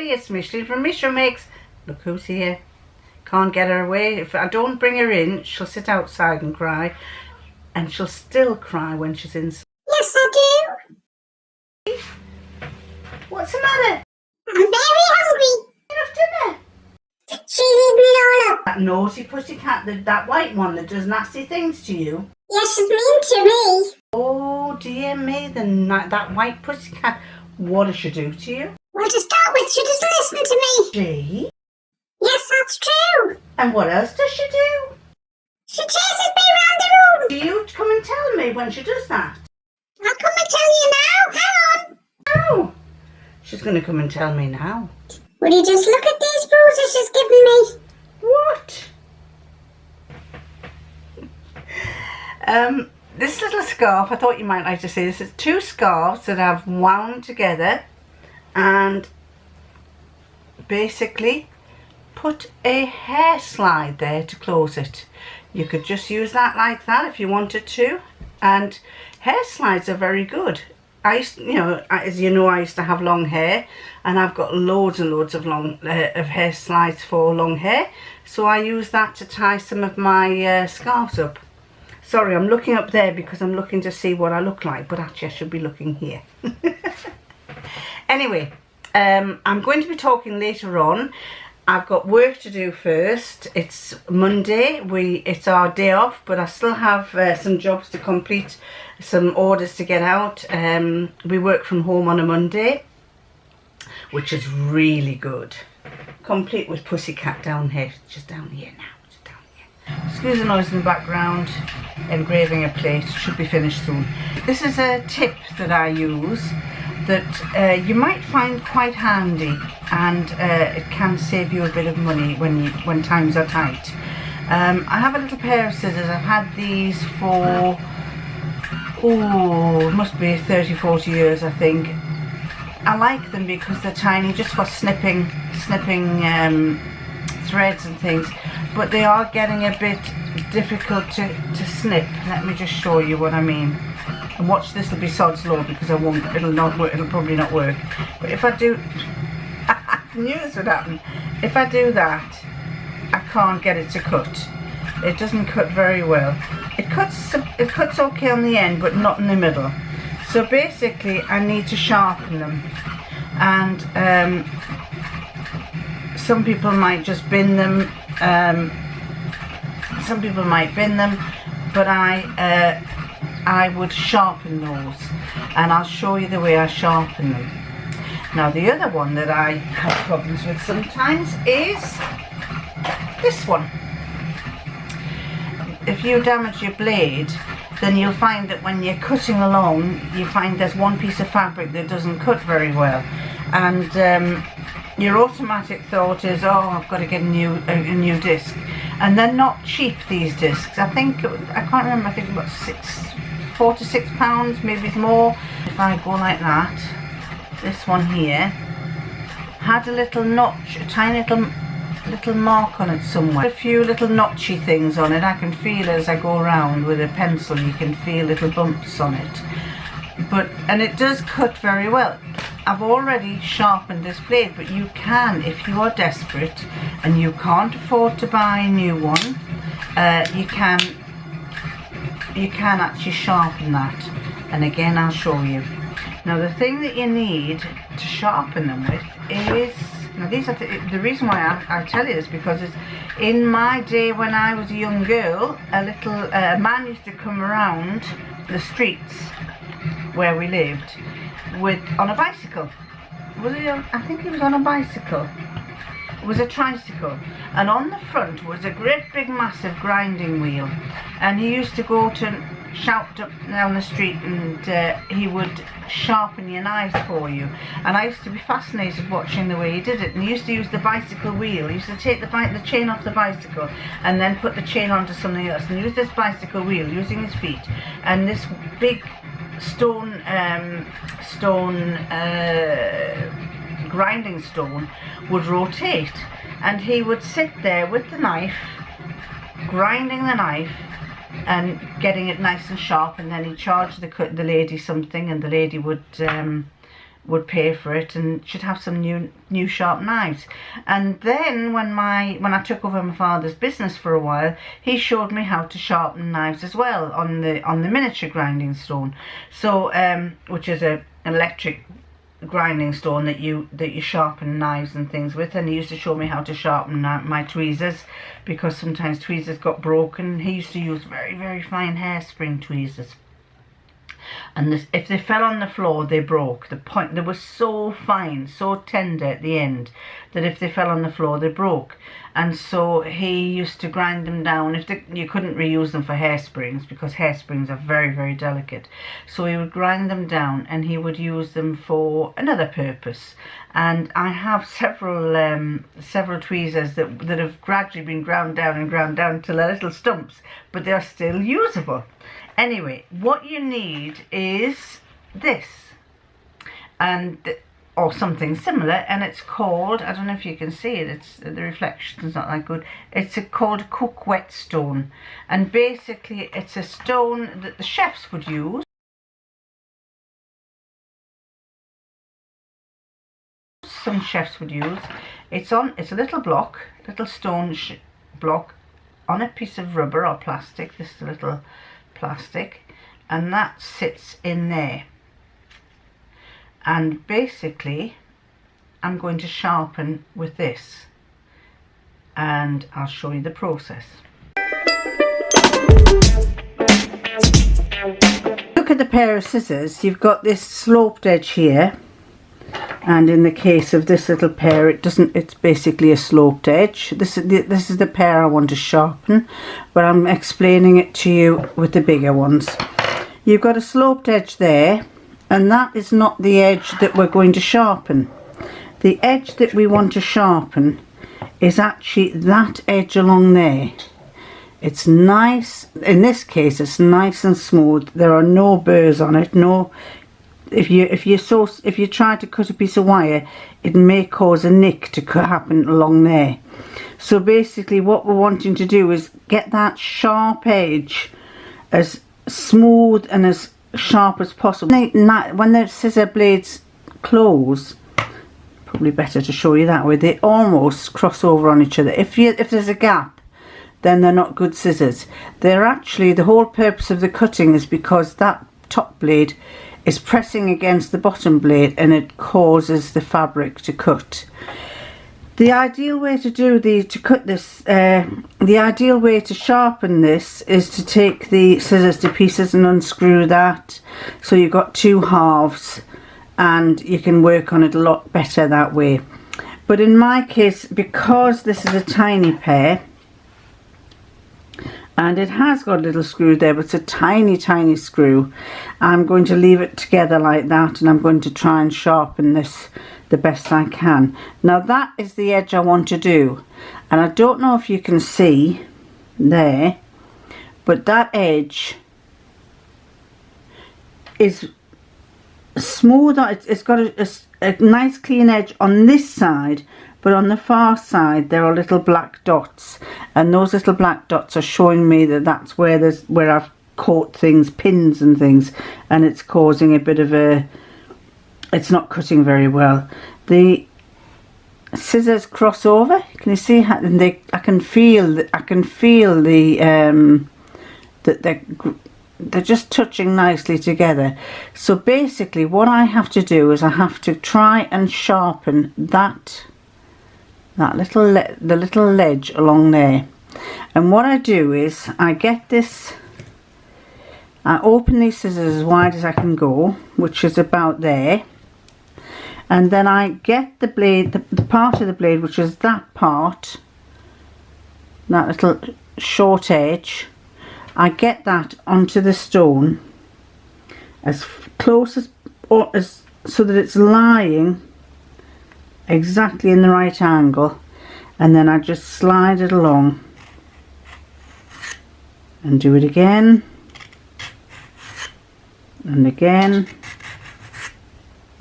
everybody, it's Micheline from Micheoumakes. Look who's here. Can't get her away. If I don't bring her in, she'll sit outside and cry. And she'll still cry when she's inside. Yes, I do. What's the matter? I'm very hungry. Enough dinner. She's eating it all up. That naughty pussycat, that white one that does nasty things to you. Yes, she's mean to me. Oh dear me, that white pussycat. What does she do to you? Well, to start with, she doesn't listen to me. She? Yes, that's true. And what else does she do? She chases me around the room. Do you come and tell me when she does that? I'll come and tell you now. Hang on. Oh, she's going to come and tell me now. Will you just look at these bruises she's given me? What? This little scarf, I thought you might like to see this. It's two scarves that I've wound together and basically put a hair slide there to close it. You could just use that like that if you wanted to, and hair slides are very good. As you know, I used to have long hair, and I've got loads and loads of hair slides for long hair, so I use that to tie some of my scarves up. Sorry, I'm looking up there because I'm looking to see what I look like, but actually I should be looking here. Anyway, I'm going to be talking later on. I've got work to do first. It's Monday, it's our day off, but I still have some jobs to complete, some orders to get out. We work from home on a Monday, which is really good. Complete with pussycat down here, just down here now. Excuse the noise in the background. Engraving a plate, should be finished soon. This is a tip that I use that you might find quite handy, and it can save you a bit of money when times are tight. I have a little pair of scissors. I've had these for it must be 30-40 years, I think. I like them because they're tiny, just for snipping threads and things, but they are getting a bit difficult to snip. Let me just show you what I mean. And watch, this will be sod's law because it'll probably not work. But if I do, I knew this would happen. If I do that, I can't get it to cut. It doesn't cut very well. It cuts okay on the end, but not in the middle. So basically, I need to sharpen them. And some people might just bin them. Some people might bin them, but I would sharpen those, and I'll show you the way I sharpen them. Now the other one that I have problems with sometimes is this one. If you damage your blade, then you'll find that when you're cutting along, you find there's one piece of fabric that doesn't cut very well, and your automatic thought is, oh, I've got to get a new disc. And they're not cheap, these discs. I can't remember, I think about £4 to £6, maybe it's more. If I go like that, this one here had a little notch, a tiny little mark on it somewhere. A few little notchy things on it. I can feel as I go around with a pencil, you can feel little bumps on it. And it does cut very well. I've already sharpened this blade, but you can, if you are desperate and you can't afford to buy a new one, you can actually sharpen that. And again, I'll show you. Now the thing that you need to sharpen them with is, now these are the reason why I tell you this, because in my day when I was a young girl, a man used to come around the streets where we lived on a bicycle. I think he was on a bicycle. It was a tricycle, and on the front was a great big massive grinding wheel, and he used to go to shout up down the street, and he would sharpen your knives for you. And I used to be fascinated watching the way he did it. And he used to use the bicycle wheel. He used to take the chain off the bicycle and then put the chain onto something else, and use this bicycle wheel using his feet, and this big stone grinding stone would rotate, and he would sit there with the knife, grinding the knife and getting it nice and sharp, and then he'd charge the lady something, and the lady would would pay for it and should have some new sharp knives. And then when I took over my father's business for a while, he showed me how to sharpen knives as well on the miniature grinding stone. So which is a electric grinding stone that you sharpen knives and things with. And he used to show me how to sharpen my tweezers, because sometimes tweezers got broken. He used to use very, very fine hairspring tweezers, and if they fell on the floor they broke. They were so fine, so tender at the end, that if they fell on the floor they broke. And so he used to grind them down. You couldn't reuse them for hairsprings, because hairsprings are very, very delicate. So he would grind them down and he would use them for another purpose. And I have several tweezers that have gradually been ground down till they're little stumps, but they're still usable. Anyway, what you need is this, or something similar, and it's called, I don't know if you can see it, it's the reflection's not that good, it's called cook whetstone. And basically it's a stone that the chefs would use. Some chefs would use. It's a little stone block on a piece of rubber or plastic. This is a little plastic, and that sits in there. And basically I'm going to sharpen with this, and I'll show you the process. Look at the pair of scissors. You've got this sloped edge here, and in the case of this little pair, it's basically a sloped edge. This is the pair I want to sharpen, but I'm explaining it to you with the bigger ones. You've got a sloped edge there, and that is not the edge that we're going to sharpen. The edge that we want to sharpen is actually that edge along there. It's nice, in this case it's nice and smooth. There are no burrs on it. No, if you try to cut a piece of wire, it may cause a nick to happen along there. So basically what we're wanting to do is get that sharp edge as smooth and as sharp as possible. When the scissor blades close, probably better to show you that way, they almost cross over on each other. If there's a gap, then they're not good scissors. They're actually, the whole purpose of the cutting is because that top blade is pressing against the bottom blade and it causes the fabric to cut. The ideal way the ideal way to sharpen this is to take the scissors to pieces and unscrew that, so you've got two halves and you can work on it a lot better that way. But in my case, because this is a tiny pair and it has got a little screw there, but it's a tiny screw, I'm going to leave it together like that, and I'm going to try and sharpen this the best I can. Now that is the edge I want to do, and I don't know if you can see there, but that edge is smooth. It's got a nice clean edge on this side, but on the far side there are little black dots, and those little black dots are showing me that that's where I've caught things, pins and things, and it's causing a bit of it's not cutting very well. The scissors cross over. Can you see how I can feel that they're just touching nicely together. So basically what I have to do is I have to try and sharpen the little ledge along there. And what I do is I open these scissors as wide as I can go, which is about there, and then I get the blade, the part of the blade which is that part, that little short edge, I get that onto the stone as close as so that it's lying exactly in the right angle, and then I just slide it along and do it again and again.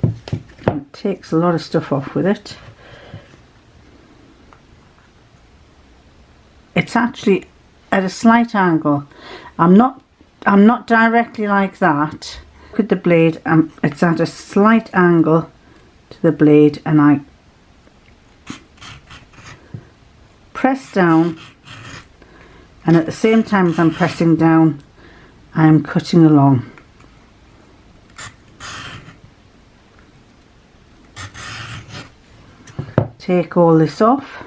It takes a lot of stuff off with it. It's actually at a slight angle. I'm not directly like that, Look at the blade, it's at a slight angle to the blade, and I press down, and at the same time as I'm pressing down, I am cutting along. Take all this off,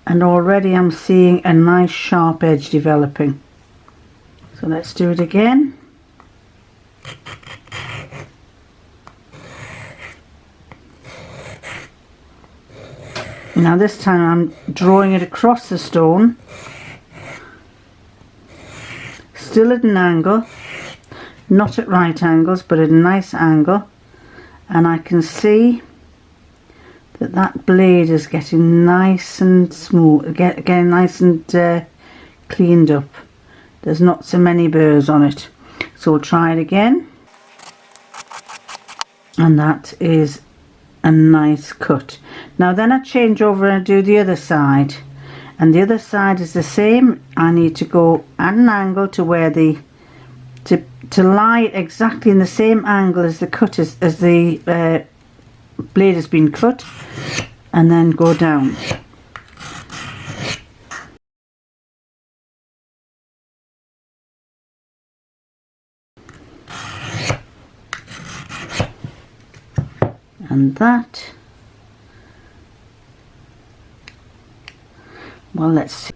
and already I'm seeing a nice sharp edge developing. So let's do it again. Now this time I'm drawing it across the stone, still at an angle, not at right angles but at a nice angle, and I can see that blade is getting nice and smooth, getting nice and cleaned up. There's not so many burrs on it. So we'll try it again, and that is a nice cut. Now then I change over and do the other side, and the other side is the same. I need to go at an angle to where to lie exactly in the same angle as the cut as the blade has been cut, and then go down. And that, well, let's see.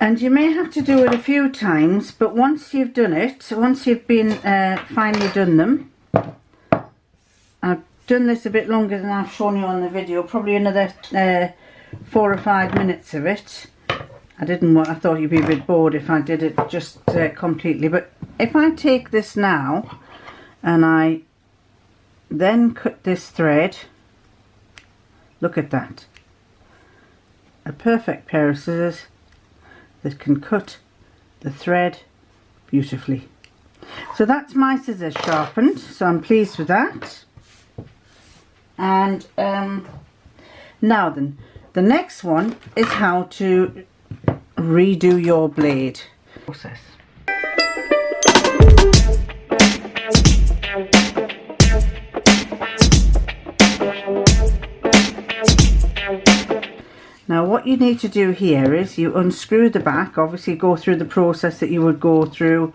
And you may have to do it a few times, but once you've done it, once you've been finally done them, I've done this a bit longer than I've shown you on the video, probably another 4 or 5 minutes of it. I thought you'd be a bit bored if I did it just completely, but if I take this now and I then cut this thread, look at that, a perfect pair of scissors that can cut the thread beautifully. So that's my scissors sharpened, so I'm pleased with that. And now then, the next one is how to redo your blade process. Now what you need to do here is you unscrew the back, obviously go through the process that you would go through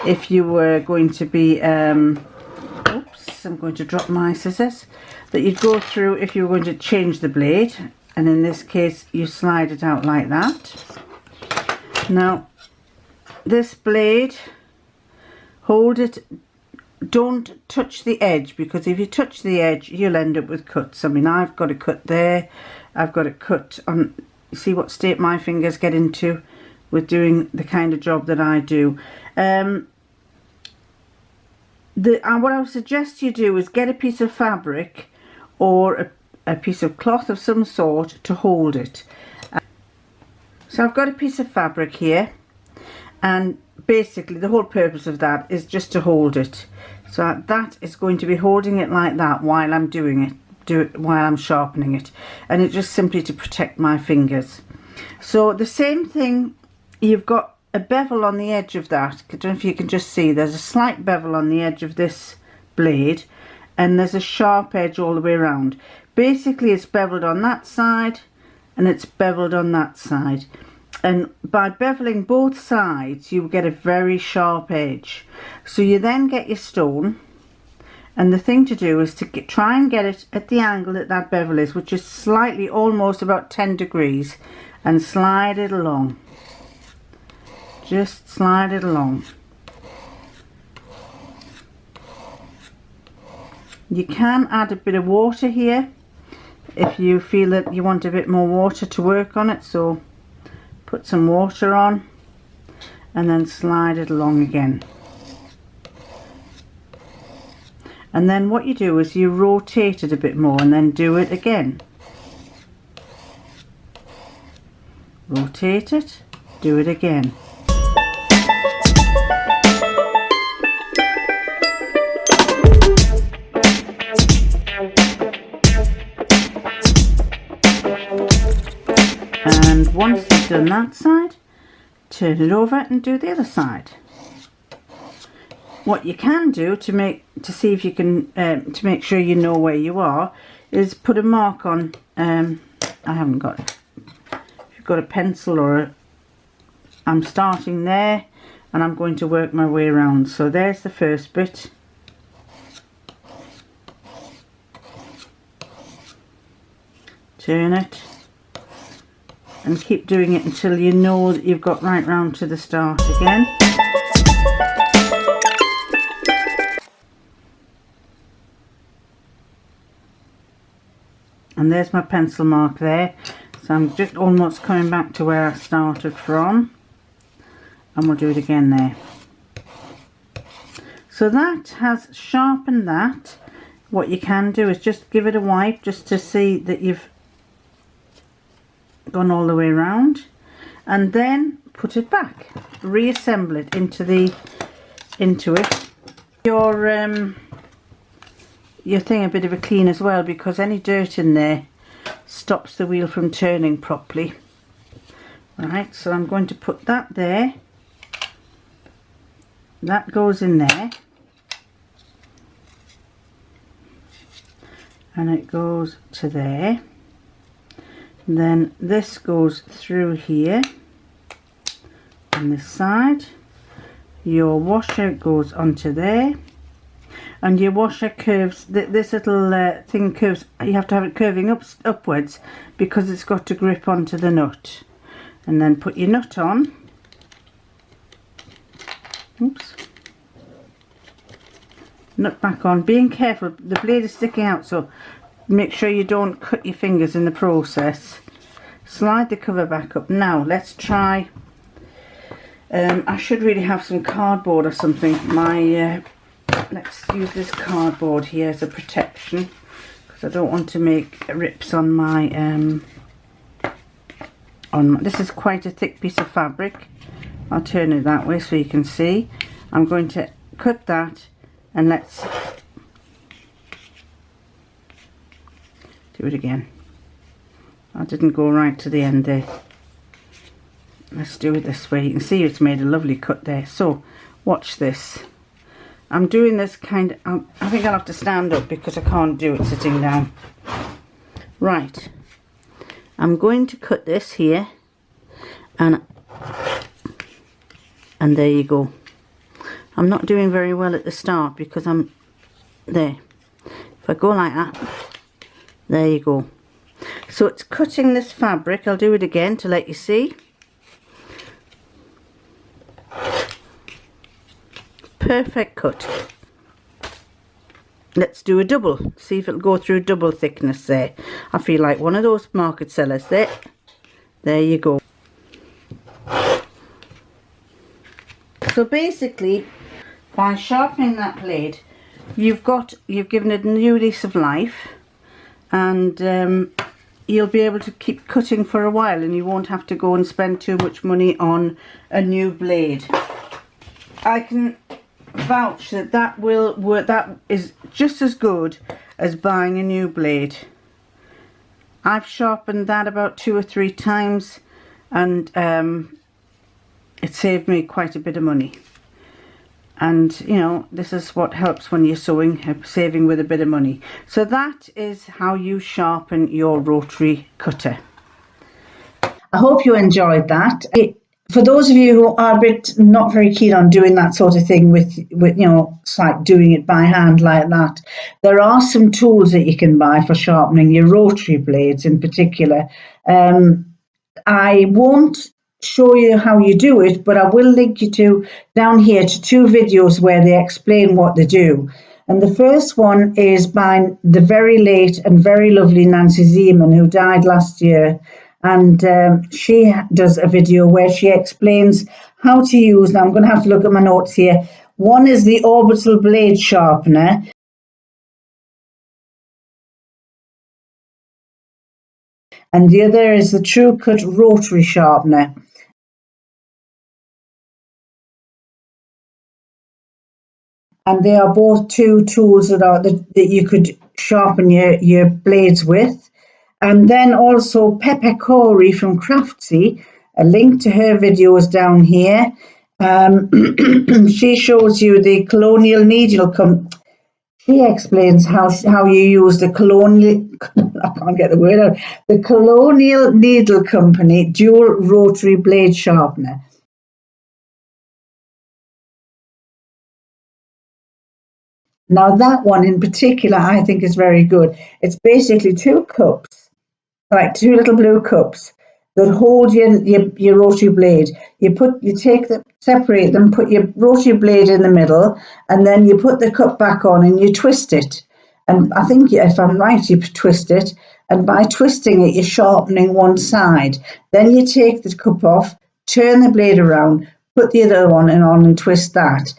if you were going to be, oops, I'm going to drop my scissors, that you'd go through if you were going to change the blade, and in this case you slide it out like that. Now this blade, hold it, don't touch the edge, because if you touch the edge you'll end up with cuts. I mean, I've got a cut there, I've got a cut on, see what state my fingers get into with doing the kind of job that I do. What I would suggest you do is get a piece of fabric or a piece of cloth of some sort to hold it. So I've got a piece of fabric here, and basically the whole purpose of that is just to hold it. So that is going to be holding it like that while I'm doing it, while I'm sharpening it, and it's just simply to protect my fingers. So the same thing, you've got a bevel on the edge of that. I don't know if you can just see, there's a slight bevel on the edge of this blade, and there's a sharp edge all the way around. Basically it's beveled on that side and it's beveled on that side, and by beveling both sides you get a very sharp edge. So you then get your stone, and the thing to do is to try and get it at the angle that that bevel is, which is slightly, almost about 10 degrees, and slide it along. Just slide it along. You can add a bit of water here if you feel that you want a bit more water to work on it, so put some water on and then slide it along again. And then what you do is you rotate it a bit more and then do it again. Rotate it, do it again. And once you've done that side, turn it over and do the other side. what you can do to see if you can to make sure you know where you are is put a mark on. I haven't got, if you've got a pencil or I'm starting there and I'm going to work my way around. So there's the first bit. Turn it and keep doing it until you know that you've got right round to the start again. And there's my pencil mark there. So I'm just almost coming back to where I started from. And we'll do it again there. So that has sharpened that. What you can do is just give it a wipe just to see that you've gone all the way around, and then put it back, reassemble it into it. Your thing a bit of a clean as well, because any dirt in there stops the wheel from turning properly. Right, so I'm going to put that there. That goes in there, and it goes to there. Then this goes through here on this side. Your washer goes onto there, and your washer curves. This little thing curves. You have to have it curving upwards because it's got to grip onto the nut. And then put your nut on. Oops. Nut back on. Being careful, the blade is sticking out, so make sure you don't cut your fingers in the process. Slide the cover back up. Now let's try. I should really have some cardboard or something. Let's use this cardboard here as a protection, because I don't want to make rips on my this is quite a thick piece of fabric. I'll turn it that way so you can see. I'm going to cut that, and let's do it again. I didn't go right to the end there. Let's do it this way. You can see it's made a lovely cut there. So watch this. I'm doing this kind of, I think I'll have to stand up because I can't do it sitting down. Right, I'm going to cut this here, and there you go. I'm not doing very well at the start because I'm there. If I go like that, there you go. So it's cutting this fabric. I'll do it again to let you see. Perfect cut. Let's do a double. See if it'll go through double thickness there. I feel like one of those market sellers there. There you go. So basically, by sharpening that blade, you've given it a new lease of life, and you'll be able to keep cutting for a while, and you won't have to go and spend too much money on a new blade. I can vouch that that will work. That is just as good as buying a new blade. I've sharpened that about 2 or 3 times, and it saved me quite a bit of money. And you know, this is what helps when you're sewing, saving with a bit of money. So that is how you sharpen your rotary cutter. I hope you enjoyed that. For those of you who are a bit not very keen on doing that sort of thing with you know, it's like doing it by hand like that, there are some tools that you can buy for sharpening your rotary blades in particular. I won't show you how you do it, but I will link you to down here to 2 videos where they explain what they do. And the first one is by the very late and very lovely Nancy Zeman, who died last year. And she does a video where she explains how to use, now I'm going to have to look at my notes here. One is the orbital blade sharpener. And the other is the True Cut rotary sharpener. And they are both 2 tools that you could sharpen your blades with. And then also Pepe Corey from Craftsy, a link to her videos down here. She shows you the colonial needle She explains how you use the colonial, I can't get the word out, the Colonial Needle Company dual rotary blade sharpener. Now that one in particular I think is very good. It's basically two cups, like two little blue cups that hold your rotary blade. You take them, separate them, put your rotary blade in the middle, and then you put the cup back on and you twist it. And I think if I'm right, you twist it, and by twisting it, you're sharpening one side. Then you take the cup off, turn the blade around, put the other one on and twist that.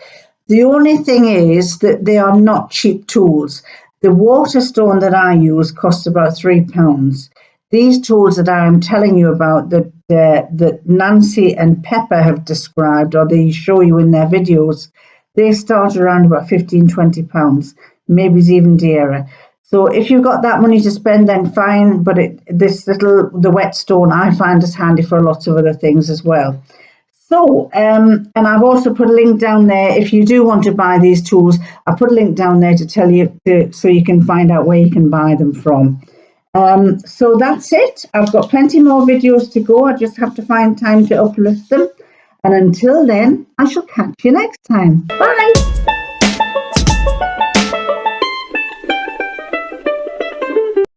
The only thing is that they are not cheap tools. The waterstone that I use costs about £3. These tools that I am telling you about that Nancy and Pepper have described, or they show you in their videos, they start around about £15–20, maybe it's even dearer. So if you've got that money to spend, then fine. But the whetstone I find is handy for lots of other things as well. So, and I've also put a link down there. If you do want to buy these tools, I put a link down there to tell you, so you can find out where you can buy them from. So that's it. I've got plenty more videos to go. I just have to find time to upload them. And until then, I shall catch you next time. Bye.